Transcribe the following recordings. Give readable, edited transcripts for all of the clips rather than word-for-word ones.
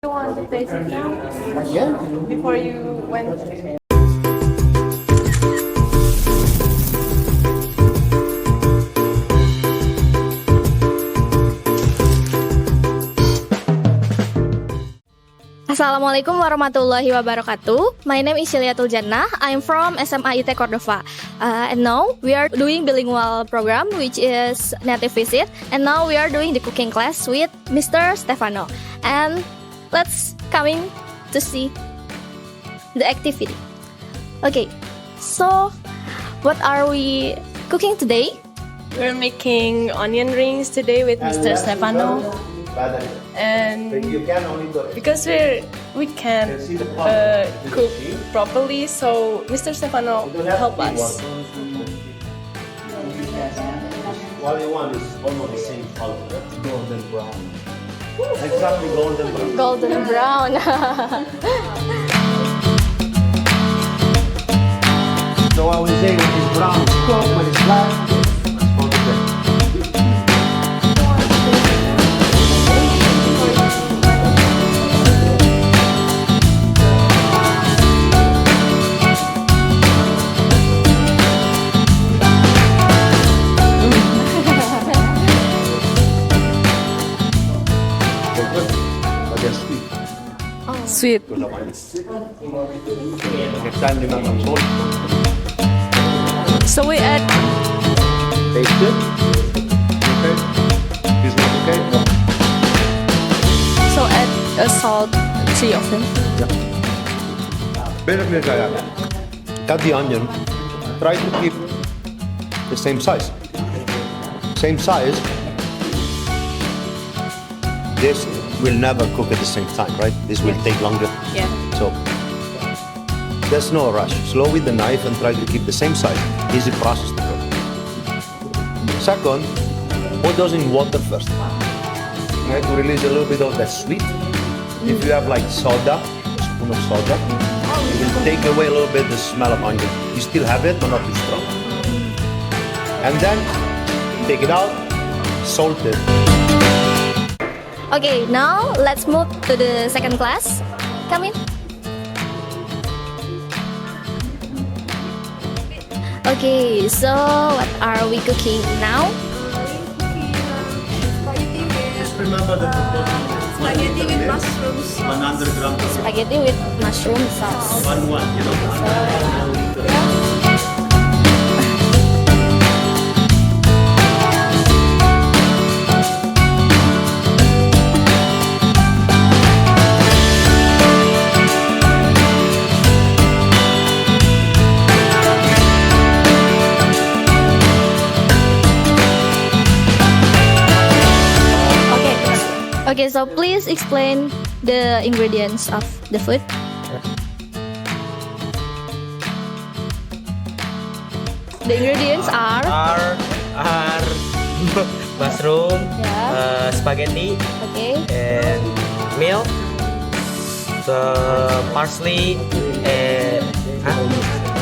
You want to taste it now? Yeah. Before you went. Assalamualaikum warahmatullahi wabarakatuh. My name is Jangan. I'm from SMAIT Qordova. And now we are doing bilingual program, which is native visit. And now we are doing the cooking class with Mr. Stefano. And let's coming to see the activity. Okay, so what are we cooking today? We're making onion rings today with Mr. Stefano. And because we can't cook properly, so Mr. Stefano help us. What you want is almost the same color, golden brown. Exactly, golden brown. Golden brown. So I would say when it's brown, it's cooked. When it's black, it's golden. Sweet. Next time, remember salt. So we add. Taste it. Okay. Is not okay? No. So add a salt, 3 of them. Better cut the onion. Try to keep the same size. Same size. This will never cook at the same time, right? This will take longer. Yeah. So there's no rush. Slow with the knife and try to keep the same size. Easy process to cook. Second, put those in water first. Okay, to release a little bit of that sweet. If you have like soda, a spoon of soda, it will take away a little bit the smell of onion. You still have it, but not too strong. And then take it out, salt it. Okay, now let's move to the second class. Come in. Okay, so what are we cooking now? Just remember the Spaghetti with mushroom sauce. 100 grams. Spaghetti with mushroom sauce. 1, you know. Okay, so please explain the ingredients of the food. The ingredients are mushroom, spaghetti, okay, and milk, the parsley,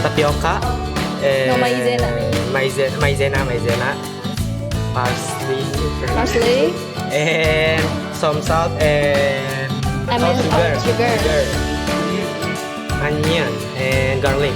tapioca, no maizena, parsley, and some salt and sugar, onion and garlic.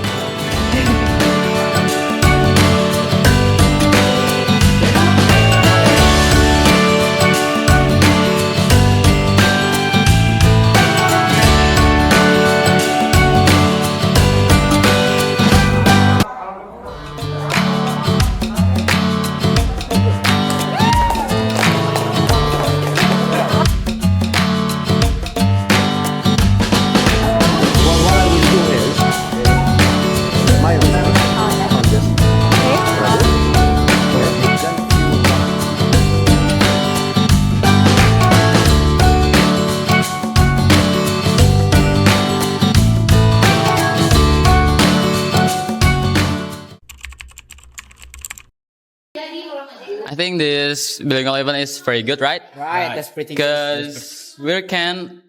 I think this bilingual event is very good, right? Right, that's pretty good. Because we can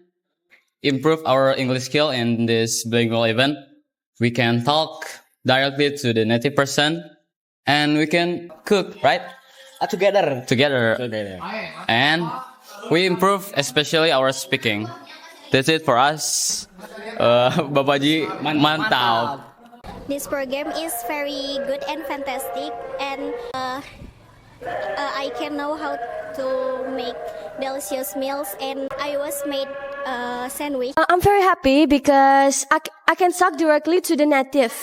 improve our English skill in this bilingual event. We can talk directly to the native person, and we can cook, right? Together. And we improve especially our speaking. That's it for us. Bapak Ji, mantap. This program is very good and fantastic, and I can know how to make delicious meals, and I was made sandwich. I'm very happy because I can talk directly to the native.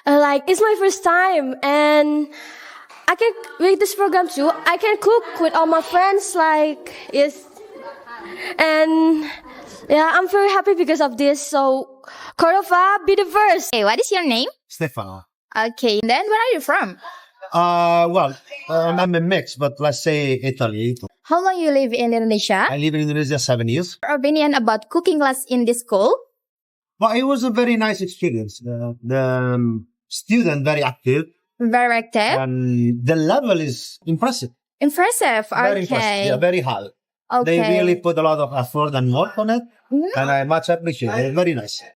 Like, it's my first time, and I can, with this program too, I can cook with all my friends, and yeah, I'm very happy because of this. So, Qordova, be the first. Okay, what is your name? Stefano. Okay, then where are you from? I'm a mix, but let's say Italy. How long you live in Indonesia? I live in Indonesia 7 years. Your opinion about cooking class in this school? Well, it was a very nice experience. The student very active, Very active. and the level is impressive. Impressive. Very Okay. impressive. Yeah, very high. Okay. They really put a lot of effort and work on it, and I much appreciate it. Very nice.